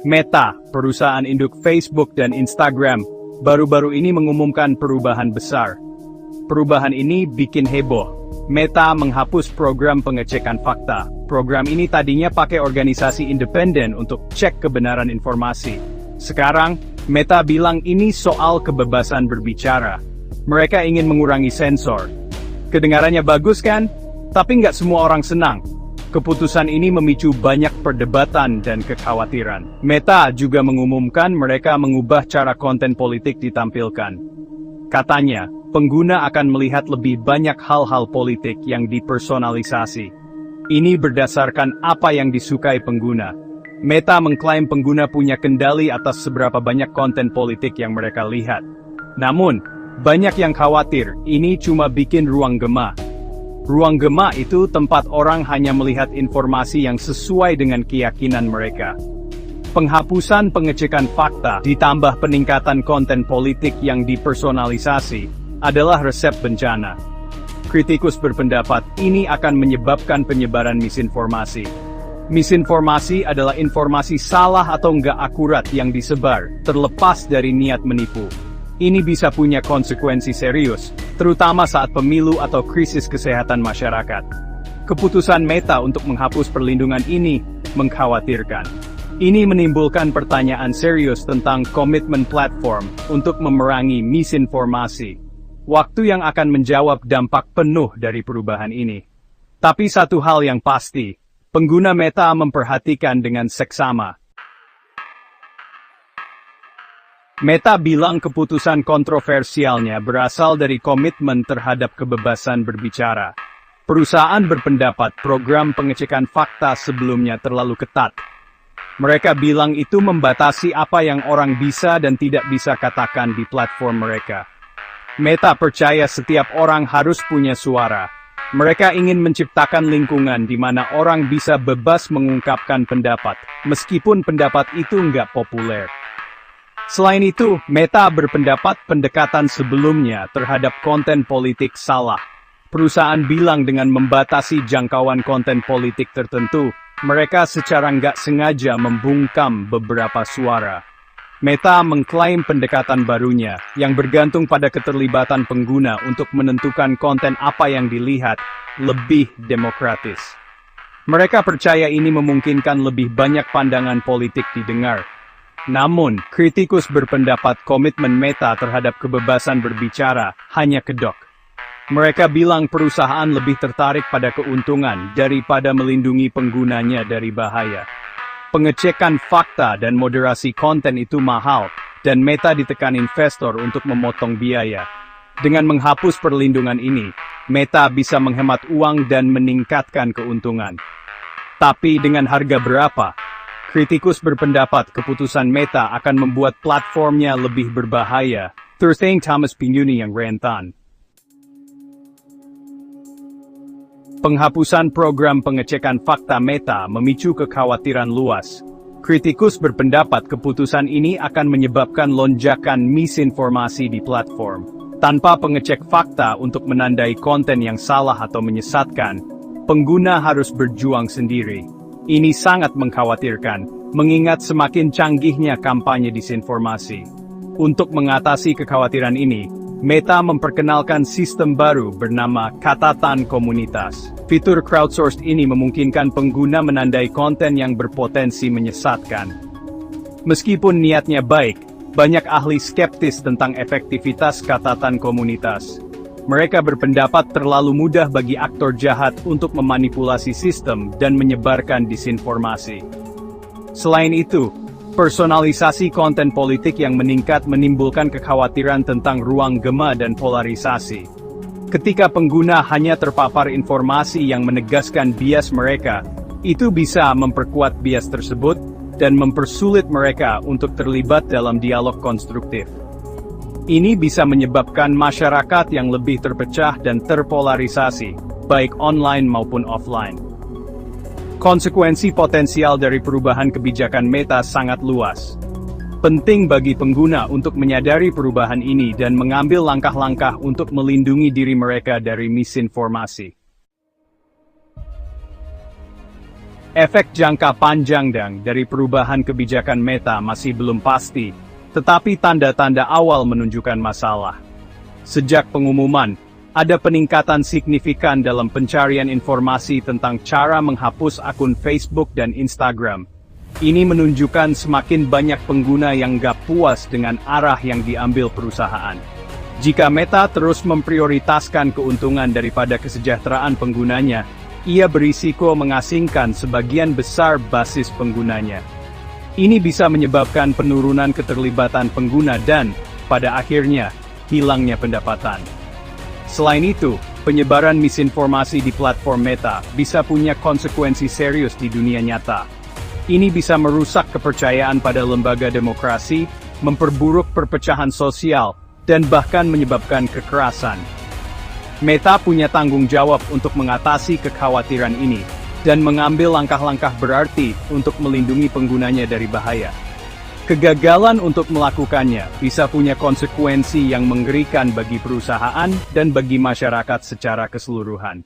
Meta, perusahaan induk Facebook dan Instagram, baru-baru ini mengumumkan perubahan besar. Perubahan ini bikin heboh. Meta menghapus program pengecekan fakta. Program ini tadinya pakai organisasi independen untuk cek kebenaran informasi. Sekarang, Meta bilang ini soal kebebasan berbicara. Mereka ingin mengurangi sensor. Kedengarannya bagus kan? Tapi nggak semua orang senang. Keputusan ini memicu banyak perdebatan dan kekhawatiran. Meta juga mengumumkan mereka mengubah cara konten politik ditampilkan. Katanya, pengguna akan melihat lebih banyak hal-hal politik yang dipersonalisasi. Ini berdasarkan apa yang disukai pengguna. Meta mengklaim pengguna punya kendali atas seberapa banyak konten politik yang mereka lihat. Namun, banyak yang khawatir ini cuma bikin ruang gema. Ruang gema itu tempat orang hanya melihat informasi yang sesuai dengan keyakinan mereka. Penghapusan pengecekan fakta ditambah peningkatan konten politik yang dipersonalisasi adalah resep bencana. Kritikus berpendapat ini akan menyebabkan penyebaran misinformasi. Misinformasi adalah informasi salah atau nggak akurat yang disebar, terlepas dari niat menipu. Ini bisa punya konsekuensi serius, terutama saat pemilu atau krisis kesehatan masyarakat. Keputusan Meta untuk menghapus perlindungan ini mengkhawatirkan. Ini menimbulkan pertanyaan serius tentang komitmen platform untuk memerangi misinformasi. Waktu yang akan menjawab dampak penuh dari perubahan ini. Tapi satu hal yang pasti, pengguna Meta memperhatikan dengan seksama. Meta bilang keputusan kontroversialnya berasal dari komitmen terhadap kebebasan berbicara. Perusahaan berpendapat program pengecekan fakta sebelumnya terlalu ketat. Mereka bilang itu membatasi apa yang orang bisa dan tidak bisa katakan di platform mereka. Meta percaya setiap orang harus punya suara. Mereka ingin menciptakan lingkungan di mana orang bisa bebas mengungkapkan pendapat, meskipun pendapat itu nggak populer. Selain itu, Meta berpendapat pendekatan sebelumnya terhadap konten politik salah. Perusahaan bilang dengan membatasi jangkauan konten politik tertentu, mereka secara nggak sengaja membungkam beberapa suara. Meta mengklaim pendekatan barunya, yang bergantung pada keterlibatan pengguna untuk menentukan konten apa yang dilihat, lebih demokratis. Mereka percaya ini memungkinkan lebih banyak pandangan politik didengar. Namun, kritikus berpendapat komitmen Meta terhadap kebebasan berbicara hanya kedok. Mereka bilang perusahaan lebih tertarik pada keuntungan daripada melindungi penggunanya dari bahaya. Pengecekan fakta dan moderasi konten itu mahal, dan Meta ditekan investor untuk memotong biaya. Dengan menghapus perlindungan ini, Meta bisa menghemat uang dan meningkatkan keuntungan. Tapi dengan harga berapa? Kritikus berpendapat keputusan Meta akan membuat platformnya lebih berbahaya. Thursday Thomas Pinyuni yang rentan. Penghapusan program pengecekan fakta Meta memicu kekhawatiran luas. Kritikus berpendapat keputusan ini akan menyebabkan lonjakan misinformasi di platform. Tanpa pengecek fakta untuk menandai konten yang salah atau menyesatkan, pengguna harus berjuang sendiri. Ini sangat mengkhawatirkan, mengingat semakin canggihnya kampanye disinformasi. Untuk mengatasi kekhawatiran ini, Meta memperkenalkan sistem baru bernama Catatan Komunitas. Fitur crowdsourced ini memungkinkan pengguna menandai konten yang berpotensi menyesatkan. Meskipun niatnya baik, banyak ahli skeptis tentang efektivitas Catatan Komunitas. Mereka berpendapat terlalu mudah bagi aktor jahat untuk memanipulasi sistem dan menyebarkan disinformasi. Selain itu, personalisasi konten politik yang meningkat menimbulkan kekhawatiran tentang ruang gema dan polarisasi. Ketika pengguna hanya terpapar informasi yang menegaskan bias mereka, itu bisa memperkuat bias tersebut dan mempersulit mereka untuk terlibat dalam dialog konstruktif. Ini bisa menyebabkan masyarakat yang lebih terpecah dan terpolarisasi, baik online maupun offline. Konsekuensi potensial dari perubahan kebijakan Meta sangat luas. Penting bagi pengguna untuk menyadari perubahan ini dan mengambil langkah-langkah untuk melindungi diri mereka dari misinformasi. Efek jangka panjang dari perubahan kebijakan Meta masih belum pasti, tetapi tanda-tanda awal menunjukkan masalah. Sejak pengumuman, ada peningkatan signifikan dalam pencarian informasi tentang cara menghapus akun Facebook dan Instagram. Ini menunjukkan semakin banyak pengguna yang gak puas dengan arah yang diambil perusahaan. Jika Meta terus memprioritaskan keuntungan daripada kesejahteraan penggunanya, ia berisiko mengasingkan sebagian besar basis penggunanya. Ini bisa menyebabkan penurunan keterlibatan pengguna dan, pada akhirnya, hilangnya pendapatan. Selain itu, penyebaran misinformasi di platform Meta bisa punya konsekuensi serius di dunia nyata. Ini bisa merusak kepercayaan pada lembaga demokrasi, memperburuk perpecahan sosial, dan bahkan menyebabkan kekerasan. Meta punya tanggung jawab untuk mengatasi kekhawatiran ini, dan mengambil langkah-langkah berarti untuk melindungi penggunanya dari bahaya. Kegagalan untuk melakukannya bisa punya konsekuensi yang mengerikan bagi perusahaan dan bagi masyarakat secara keseluruhan.